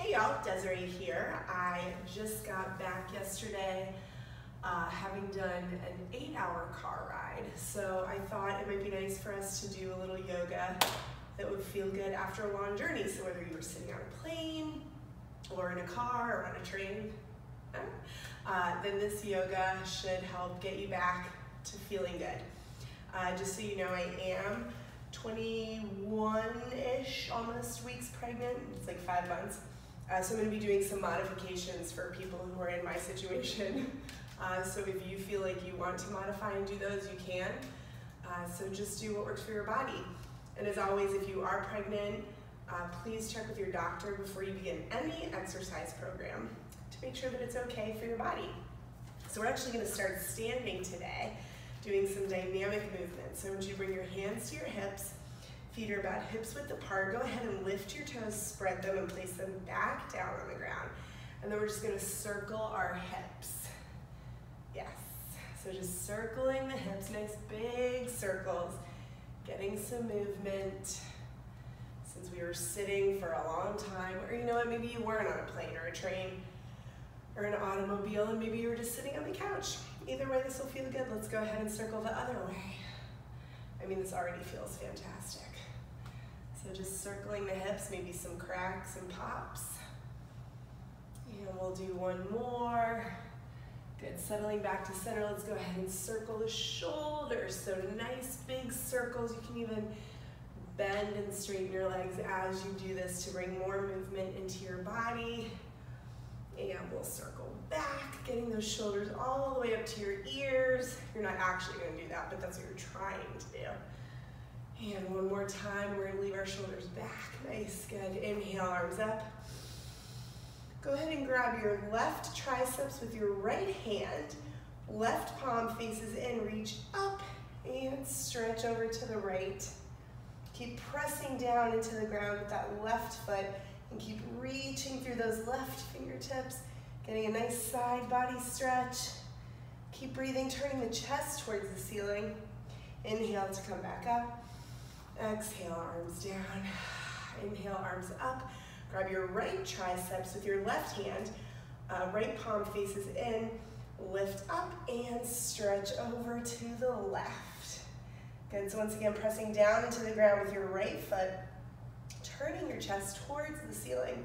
Hey y'all, Desiree here. I just got back yesterday having done an 8-hour car ride. So I thought it might be nice for us to do a little yoga that would feel good after a long journey. So whether you were sitting on a plane or in a car or on a train, then this yoga should help get you back to feeling good. Just so you know, I am 21-ish, almost weeks pregnant. It's like 5 months. So I'm going to be doing some modifications for people who are in my situation. So if you feel like you want to modify and do those, you can. So just do what works for your body. And as always, if you are pregnant, please check with your doctor before you begin any exercise program to make sure that it's okay for your body. So we're actually going to start standing today, doing some dynamic movements. So I want you to bring your hands to your hips. Feet are about hips width apart. Go ahead and lift your toes, spread them, and place them back down on the ground. And then we're just going to circle our hips. Yes. So just circling the hips, nice big circles, getting some movement. Since we were sitting for a long time, or you know what, maybe you weren't on a plane or a train or an automobile, and maybe you were just sitting on the couch. Either way, this will feel good. Let's go ahead and circle the other way. I mean, this already feels fantastic. So just circling the hips, maybe some cracks and pops. And we'll do one more. Good, settling back to center. Let's go ahead and circle the shoulders. So nice big circles. You can even bend and straighten your legs as you do this to bring more movement into your body. And we'll circle back, getting those shoulders all the way up to your ears. You're not actually going to do that, but that's what you're trying to do. And one more time, we're going to leave our shoulders back. Nice, good. Inhale, arms up. Go ahead and grab your left triceps with your right hand. Left palm faces in, reach up and stretch over to the right. Keep pressing down into the ground with that left foot and keep reaching through those left fingertips, getting a nice side body stretch. Keep breathing, turning the chest towards the ceiling. Inhale to come back up. Exhale, arms down. Inhale, arms up. Grab your right triceps with your left hand. Right palm faces in. Lift up and stretch over to the left. Good, so once again, pressing down into the ground with your right foot. Turning your chest towards the ceiling.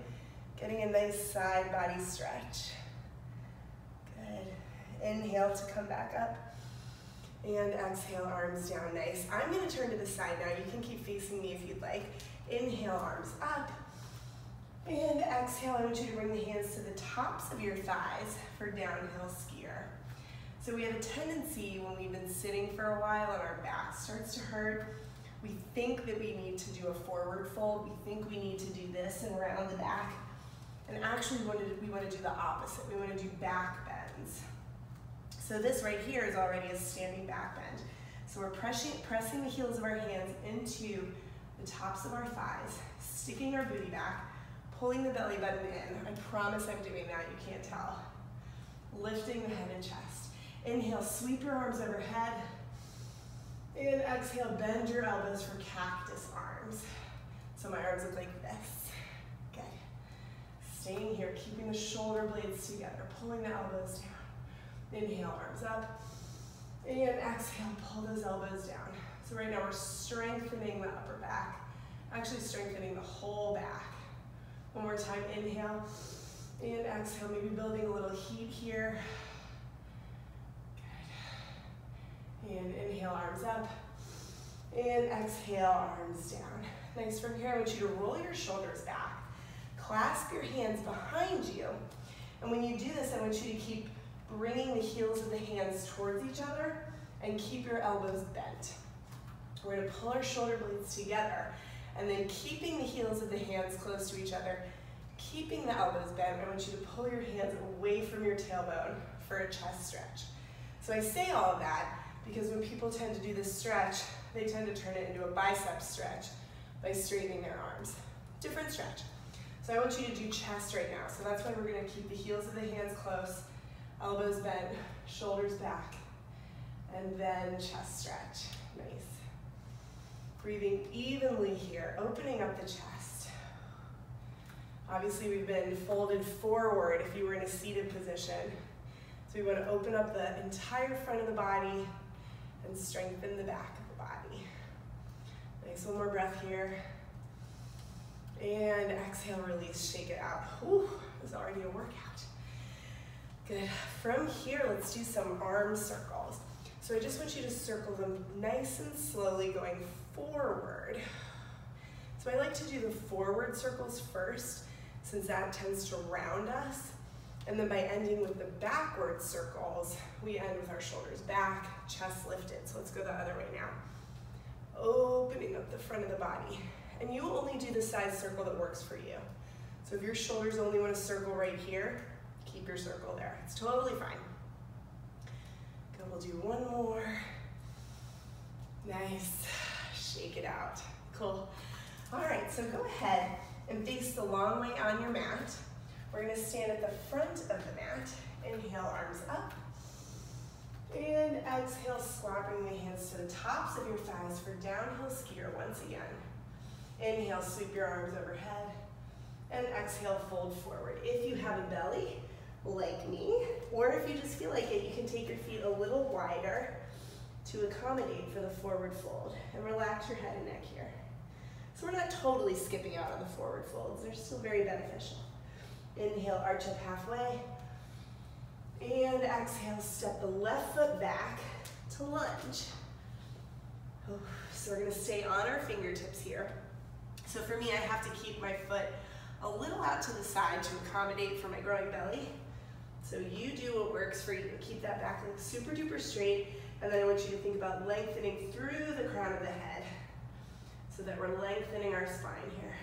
Getting a nice side body stretch. Good. Inhale to come back up. And exhale, arms down, nice. I'm gonna turn to the side now. You can keep facing me if you'd like. Inhale, arms up. And exhale, I want you to bring the hands to the tops of your thighs for downhill skier. So we have a tendency when we've been sitting for a while and our back starts to hurt, we think that we need to do a forward fold. We think we need to do this and round the back. And actually we want to do the opposite. We want to do back bends. So this right here is already a standing back bend. So we're pressing the heels of our hands into the tops of our thighs, sticking our booty back, pulling the belly button in. I promise I'm doing that, you can't tell. Lifting the head and chest. Inhale, sweep your arms overhead. And exhale, bend your elbows for cactus arms. So my arms look like this. Good. Staying here, keeping the shoulder blades together, pulling the elbows down. Inhale, arms up, and exhale, pull those elbows down. So right now we're strengthening the upper back, actually strengthening the whole back. One more time, inhale, and exhale, maybe building a little heat here. Good. And inhale, arms up, and exhale, arms down. Nice. From here, I want you to roll your shoulders back, clasp your hands behind you, and when you do this, I want you to keep bringing the heels of the hands towards each other and keep your elbows bent. We're going to pull our shoulder blades together and then keeping the heels of the hands close to each other, keeping the elbows bent. I want you to pull your hands away from your tailbone for a chest stretch. So I say all of that because when people tend to do this stretch, they tend to turn it into a bicep stretch by straightening their arms. Different stretch. So I want you to do chest right now. So that's why we're going to keep the heels of the hands close, elbows bent, shoulders back, and then chest stretch. Nice. Breathing evenly here, opening up the chest. Obviously we've been folded forward if you were in a seated position. So we want to open up the entire front of the body and strengthen the back of the body. Nice, one more breath here. And exhale, release, shake it out. Whew, it was already a workout. Good. From here, let's do some arm circles. So I just want you to circle them nice and slowly going forward. So I like to do the forward circles first, since that tends to round us. And then by ending with the backward circles, we end with our shoulders back, chest lifted. So let's go the other way now. Opening up the front of the body. And you only do the size circle that works for you. So if your shoulders only want to circle right here, keep your circle there. It's totally fine. Good, we'll do one more. Nice, shake it out. Cool. All right, so go ahead and face the long way on your mat. We're gonna stand at the front of the mat. Inhale, arms up. And exhale, squat, bring the hands to the tops of your thighs for downhill skier once again. Inhale, sweep your arms overhead. And exhale, fold forward. If you have a belly, like me, or if you just feel like it, you can take your feet a little wider to accommodate for the forward fold. And relax your head and neck here. So we're not totally skipping out on the forward folds. They're still very beneficial. Inhale, arch up halfway. And exhale, step the left foot back to lunge. So we're gonna stay on our fingertips here. So for me, I have to keep my foot a little out to the side to accommodate for my growing belly. So you do what works for you. Keep that back leg super duper straight, and then I want you to think about lengthening through the crown of the head so that we're lengthening our spine here.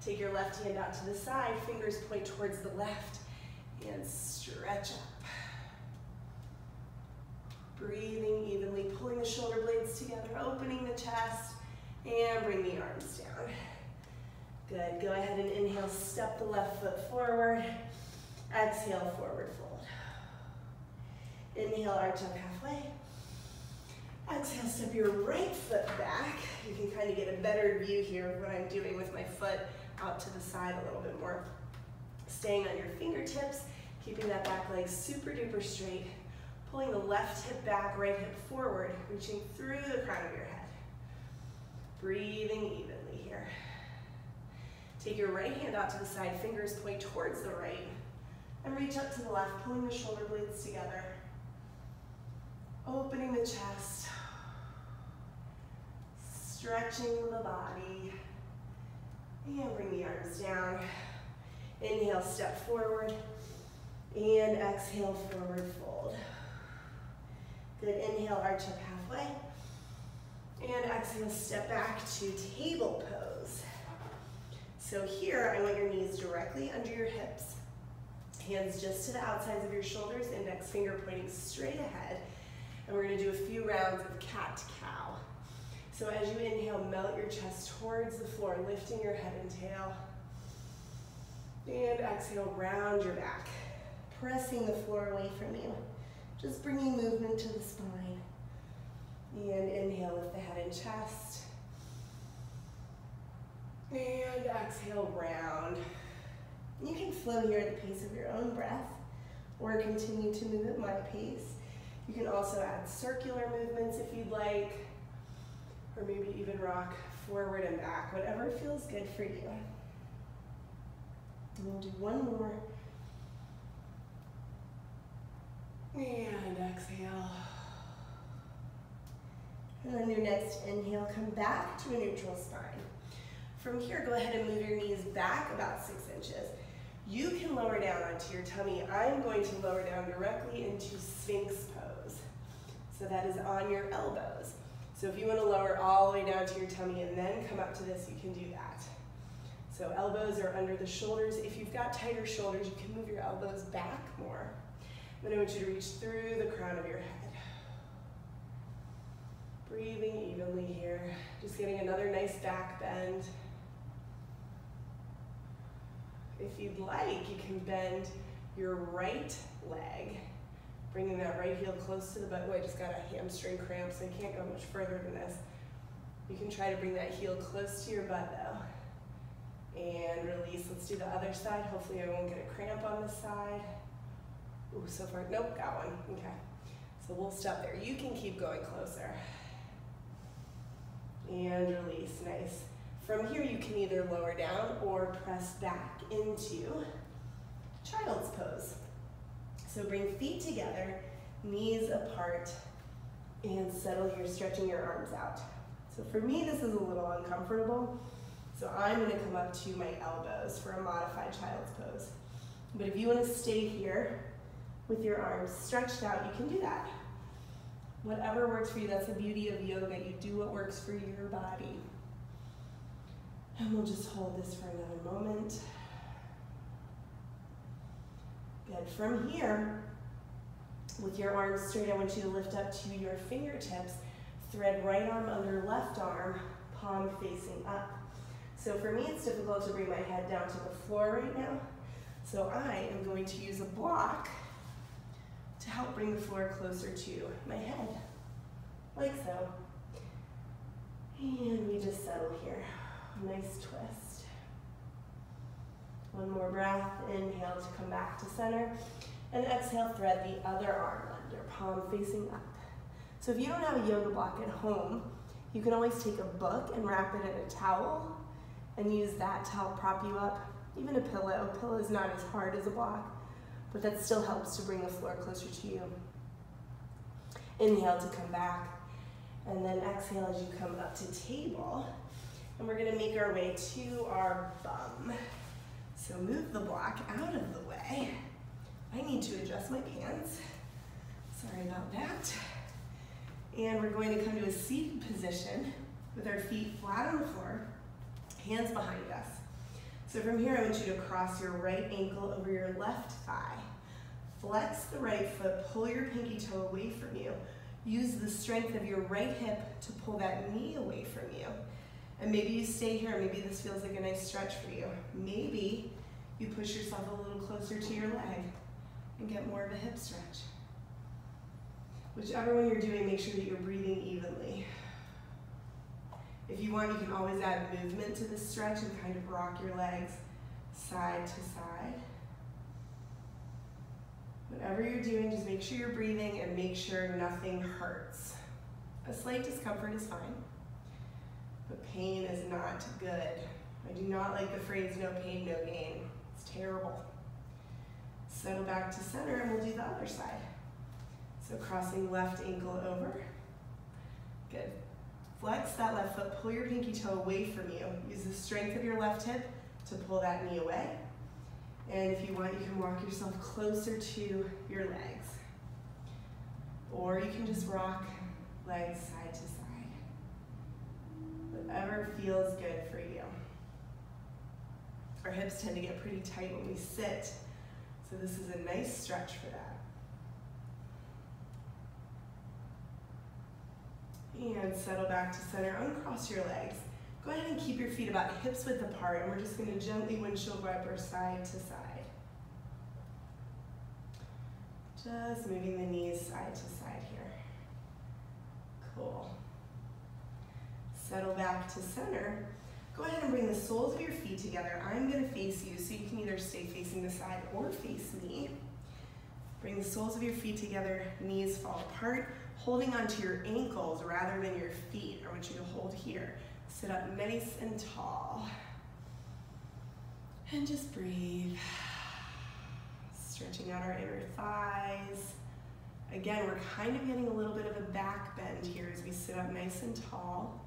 Take your left hand out to the side, fingers point towards the left, and stretch up. Breathing evenly, pulling the shoulder blades together, opening the chest, and bring the arms down. Good, go ahead and inhale, step the left foot forward. Exhale, forward fold. Inhale, arch up halfway. Exhale, step your right foot back. You can kind of get a better view here of what I'm doing with my foot out to the side a little bit more. Staying on your fingertips, keeping that back leg super duper straight. Pulling the left hip back, right hip forward, reaching through the crown of your head. Breathing evenly here. Take your right hand out to the side, fingers point towards the right, and reach up to the left, pulling the shoulder blades together. Opening the chest. Stretching the body. And bring the arms down. Inhale, step forward. And exhale, forward fold. Good, inhale, arch up halfway. And exhale, step back to table pose. So here, I want your knees directly under your hips. Hands just to the outsides of your shoulders, index finger pointing straight ahead. And we're gonna do a few rounds of cat to cow. So as you inhale, melt your chest towards the floor, lifting your head and tail. And exhale, round your back, pressing the floor away from you. Just bringing movement to the spine. And inhale, lift the head and chest. And exhale, round. You can flow here at the pace of your own breath, or continue to move at my pace. You can also add circular movements if you'd like, or maybe even rock forward and back, whatever feels good for you. And we'll do one more. And exhale. And on your next inhale, come back to a neutral spine. From here, go ahead and move your knees back about 6 inches. You can lower down onto your tummy. I'm going to lower down directly into Sphinx pose. So that is on your elbows. So if you want to lower all the way down to your tummy and then come up to this, you can do that. So elbows are under the shoulders. If you've got tighter shoulders, you can move your elbows back more. Then I want you to reach through the crown of your head. Breathing evenly here. Just getting another nice back bend. If you'd like, you can bend your right leg, bringing that right heel close to the butt. Oh, I just got a hamstring cramp, so I can't go much further than this. You can try to bring that heel close to your butt, though. And release. Let's do the other side. Hopefully I won't get a cramp on this side. Ooh, so far, nope, got one. Okay, so we'll stop there. You can keep going closer. And release, nice. From here you can either lower down or press back into child's pose. So bring feet together, knees apart, and settle here, stretching your arms out. So for me, this is a little uncomfortable. So I'm gonna come up to my elbows for a modified child's pose. But if you wanna stay here with your arms stretched out, you can do that. Whatever works for you, that's the beauty of yoga. You do what works for your body. And we'll just hold this for another moment. Good. From here, with your arms straight, I want you to lift up to your fingertips, thread right arm under left arm, palm facing up. So for me, it's difficult to bring my head down to the floor right now. So I am going to use a block to help bring the floor closer to my head, like so. And we just settle here. Nice twist. One more breath. Inhale to come back to center. And exhale, thread the other arm under, palm facing up. So if you don't have a yoga block at home, you can always take a book and wrap it in a towel and use that to help prop you up. Even a pillow. A pillow is not as hard as a block, but that still helps to bring the floor closer to you. Inhale to come back, and then exhale as you come up to table. And we're gonna make our way to our bum. So move the block out of the way. I need to adjust my pants. Sorry about that. And we're going to come to a seated position with our feet flat on the floor, hands behind us. So from here, I want you to cross your right ankle over your left thigh. Flex the right foot, pull your pinky toe away from you. Use the strength of your right hip to pull that knee away from you. And maybe you stay here, maybe this feels like a nice stretch for you. Maybe you push yourself a little closer to your leg and get more of a hip stretch. Whichever one you're doing, make sure that you're breathing evenly. If you want, you can always add movement to this stretch and kind of rock your legs side to side. Whatever you're doing, just make sure you're breathing and make sure nothing hurts. A slight discomfort is fine, but pain is not good. I do not like the phrase no pain, no gain. It's terrible. Settle back to center and we'll do the other side. So crossing left ankle over. Good. Flex that left foot, pull your pinky toe away from you. Use the strength of your left hip to pull that knee away. And if you want, you can walk yourself closer to your legs. Or you can just rock legs side to side. Whatever feels good for you. Our hips tend to get pretty tight when we sit, so this is a nice stretch for that. And settle back to center, uncross your legs. Go ahead and keep your feet about hips width apart, and we're just gonna gently windshield wiper side to side. Just moving the knees side to side here. Cool. Settle back to center. Go ahead and bring the soles of your feet together. I'm gonna face you, so you can either stay facing the side or face me. Bring the soles of your feet together, knees fall apart, holding onto your ankles rather than your feet. I want you to hold here. Sit up nice and tall. And just breathe. Stretching out our inner thighs. Again, we're kind of getting a little bit of a back bend here as we sit up nice and tall.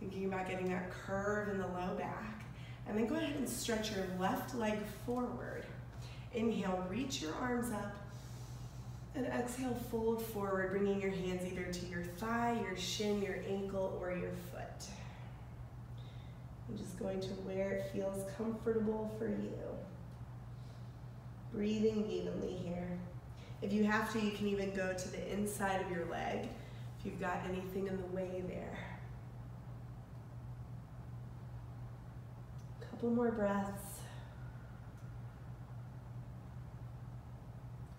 Thinking about getting that curve in the low back. And then go ahead and stretch your left leg forward. Inhale, reach your arms up. And exhale, fold forward, bringing your hands either to your thigh, your shin, your ankle, or your foot. I'm just going to where it feels comfortable for you. Breathing evenly here. If you have to, you can even go to the inside of your leg if you've got anything in the way there. Couple more breaths.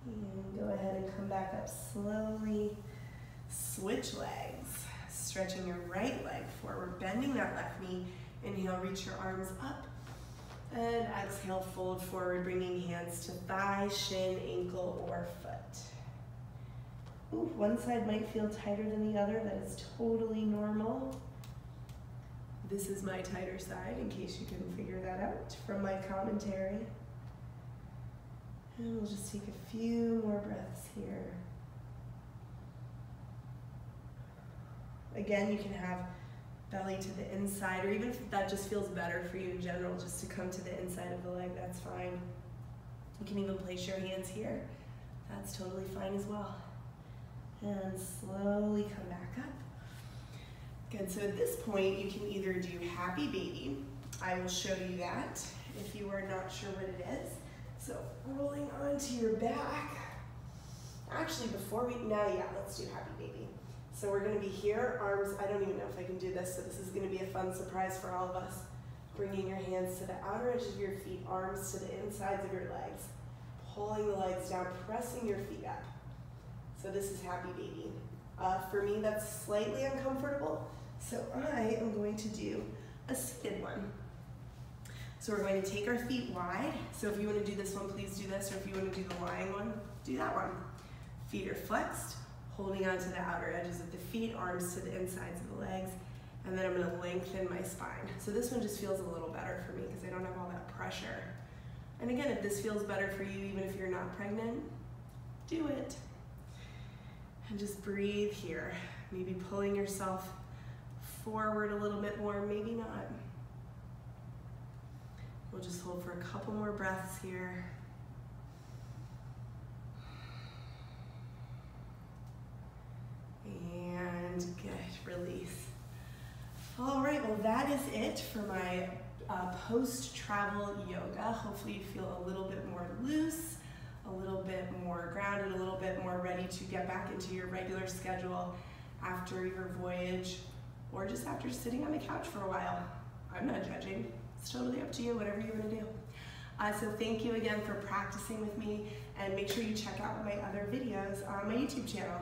And go ahead and come back up slowly. Switch legs. Stretching your right leg forward, bending that left knee, Inhale, reach your arms up. And exhale, fold forward, bringing hands to thigh, shin, ankle, or foot. Ooh, one side might feel tighter than the other. That is totally normal. This is my tighter side, in case you can figure that out from my commentary. And we'll just take a few more breaths here. Again, you can have belly to the inside, or even if that just feels better for you in general, just to come to the inside of the leg, that's fine. You can even place your hands here. That's totally fine as well. And slowly come back up. Good, so at this point, you can either do happy baby. I will show you that if you are not sure what it is. So rolling onto your back. Actually, let's do happy baby. So we're gonna be here, arms, I don't even know if I can do this, so this is gonna be a fun surprise for all of us. Bringing your hands to the outer edges of your feet, arms to the insides of your legs. Pulling the legs down, pressing your feet up. So this is happy baby. For me, that's slightly uncomfortable, so I am going to do a seated one. So we're going to take our feet wide. So if you want to do this one, please do this, or if you want to do the lying one, do that one. Feet are flexed, holding onto the outer edges of the feet, arms to the insides of the legs, and then I'm going to lengthen my spine. So this one just feels a little better for me because I don't have all that pressure. And again, if this feels better for you, even if you're not pregnant, do it. And just breathe here. Maybe pulling yourself forward a little bit more, maybe not. We'll just hold for a couple more breaths here. And good, release. All right, well that is it for my post-travel yoga. Hopefully you feel a little bit more loose, a little bit more grounded, a little bit more ready to get back into your regular schedule after your voyage, or just after sitting on the couch for a while. I'm not judging. It's totally up to you, whatever you want to do. So thank you again for practicing with me, and make sure you check out my other videos on my YouTube channel.